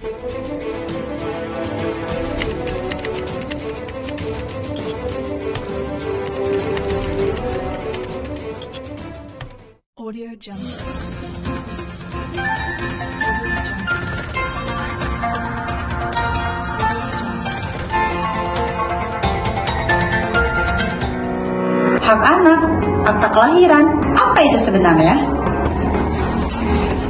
Audio Jungle. Hak anak, akta kelahiran, apa itu sebenarnya?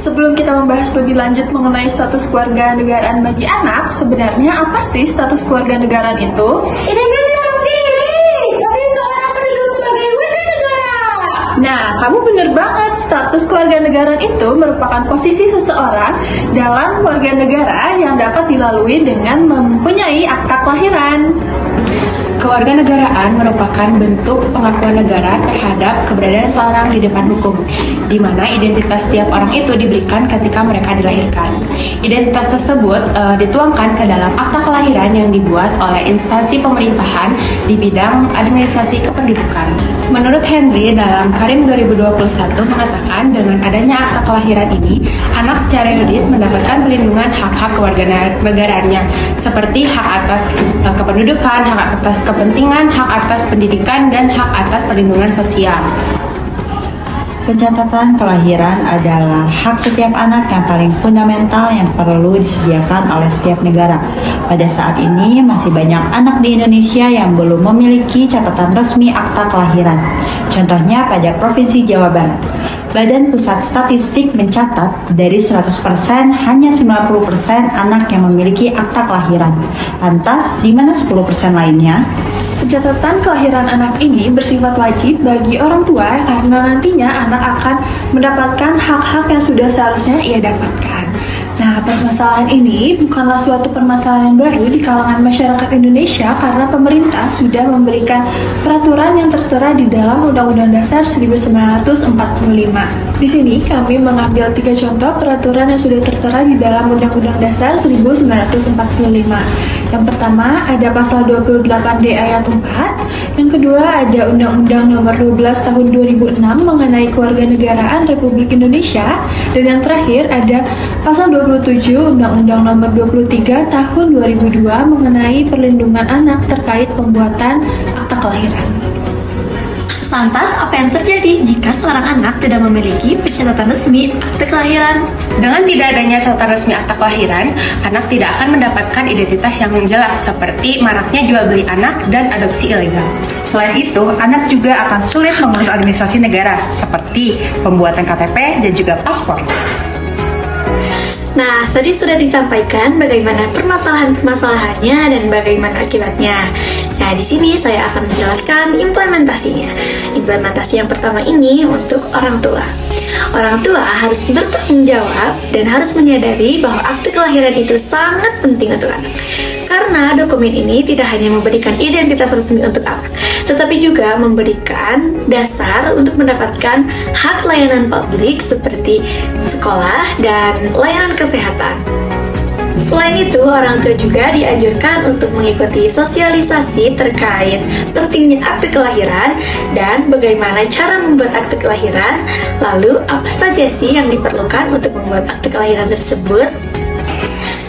Sebelum kita membahas lebih lanjut mengenai status keluarga negaraan bagi anak, sebenarnya apa sih status keluarga negaraan itu? Identitas diri, dari seorang penduduk sebagai warga negara. Nah, kamu benar banget. Status keluarga negaraan itu merupakan posisi seseorang dalam warga negara yang dapat dilalui dengan mempunyai akta kelahiran. Kewarganegaraan merupakan bentuk pengakuan negara terhadap keberadaan seorang di depan hukum, di mana identitas setiap orang itu diberikan ketika mereka dilahirkan. Identitas tersebut dituangkan ke dalam akta kelahiran yang dibuat oleh instansi pemerintahan di bidang administrasi kependudukan. Menurut Henry, dalam Karim 2021 mengatakan dengan adanya akta kelahiran ini, anak secara yuridis mendapatkan pelindungan hak-hak kewarganegaraannya, seperti hak atas kependudukan, hak atas kepentingan, hak atas pendidikan, dan hak atas perlindungan sosial. Pencatatan kelahiran adalah hak setiap anak yang paling fundamental yang perlu disediakan oleh setiap negara. Pada saat ini masih banyak anak di Indonesia yang belum memiliki catatan resmi akta kelahiran. Contohnya pada Provinsi Jawa Barat. Badan Pusat Statistik mencatat dari 100% hanya 90% anak yang memiliki akta kelahiran. Lantas, di mana 10% lainnya? Pencatatan kelahiran anak ini bersifat wajib bagi orang tua karena nantinya anak akan mendapatkan hak-hak yang sudah seharusnya ia dapatkan. Nah, permasalahan ini bukanlah suatu permasalahan yang baru di kalangan masyarakat Indonesia karena pemerintah sudah memberikan peraturan yang tertera di dalam Undang-Undang Dasar 1945. Di sini kami mengambil 3 contoh peraturan yang sudah tertera di dalam Undang-Undang Dasar 1945. Yang pertama ada pasal 28D ayat 4, yang kedua ada Undang-Undang Nomor 12 Tahun 2006 mengenai Kewarganegaraan Republik Indonesia, dan yang terakhir ada pasal 27 Undang-Undang Nomor 23 Tahun 2002 mengenai perlindungan anak terkait pembuatan akta kelahiran. Lantas, apa yang terjadi jika seorang anak tidak memiliki pencatatan resmi akte kelahiran? Dengan tidak adanya catatan resmi akta kelahiran, anak tidak akan mendapatkan identitas yang jelas seperti maraknya jual beli anak dan adopsi ilegal. Selain itu, anak juga akan sulit mengurus administrasi negara seperti pembuatan KTP dan juga paspor. Nah, tadi sudah disampaikan bagaimana permasalahan-permasalahannya dan bagaimana akibatnya. Nah, di sini saya akan menjelaskan implementasinya. Implementasi yang pertama ini untuk orang tua. Orang tua harus bertanggung jawab dan harus menyadari bahwa akte kelahiran itu sangat penting untuk anak. Karena dokumen ini tidak hanya memberikan identitas resmi untuk anak, tetapi juga memberikan dasar untuk mendapatkan hak layanan publik seperti sekolah dan layanan kesehatan. Selain itu, orang tua juga dianjurkan untuk mengikuti sosialisasi terkait pentingnya akte kelahiran dan bagaimana cara membuat akte kelahiran, lalu apa saja sih yang diperlukan untuk membuat akte kelahiran tersebut.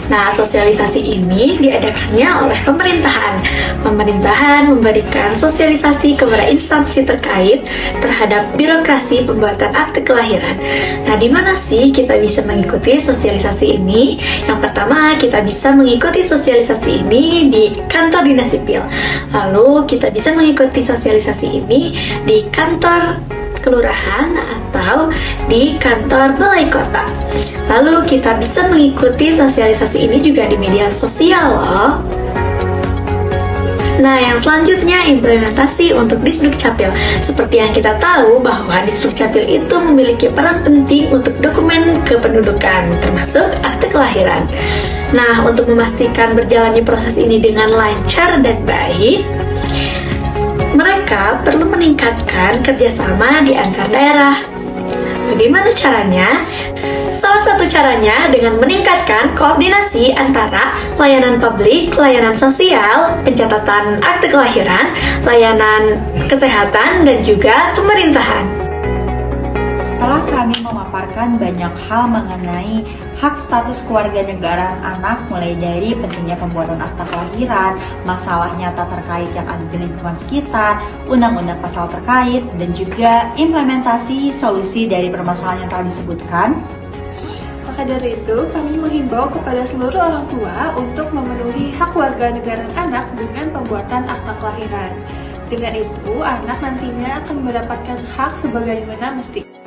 Nah, sosialisasi ini diadakannya oleh pemerintahan. Pemerintahan memberikan sosialisasi kepada instansi terkait terhadap birokrasi pembuatan akte kelahiran. Nah, di mana sih kita bisa mengikuti sosialisasi ini? Yang pertama, kita bisa mengikuti sosialisasi ini di kantor dinas sipil. Lalu, kita bisa mengikuti sosialisasi ini di kantor kelurahan atau di kantor balai kota. Lalu kita bisa mengikuti sosialisasi ini juga di media sosial loh. Nah, yang selanjutnya implementasi untuk Disdukcapil. Seperti yang kita tahu bahwa Disdukcapil itu memiliki peran penting untuk dokumen kependudukan, termasuk akte kelahiran. Nah, untuk memastikan berjalannya proses ini dengan lancar dan baik, mereka perlu meningkatkan kerjasama di antar daerah. Bagaimana caranya? Salah satu caranya dengan meningkatkan koordinasi antara layanan publik, layanan sosial, pencatatan akte kelahiran, layanan kesehatan, dan juga pemerintahan. Setelah kami memaparkan banyak hal mengenai hak status kewarganegaraan anak, mulai dari pentingnya pembuatan akta kelahiran, masalah nyata terkait yang ada di lingkungan sekitar, undang-undang pasal terkait, dan juga implementasi solusi dari permasalahan yang telah disebutkan. Maka dari itu, kami menghimbau kepada seluruh orang tua untuk memenuhi hak warganegaraan anak dengan pembuatan akta kelahiran. Dengan itu, anak nantinya akan mendapatkan hak sebagaimana mesti.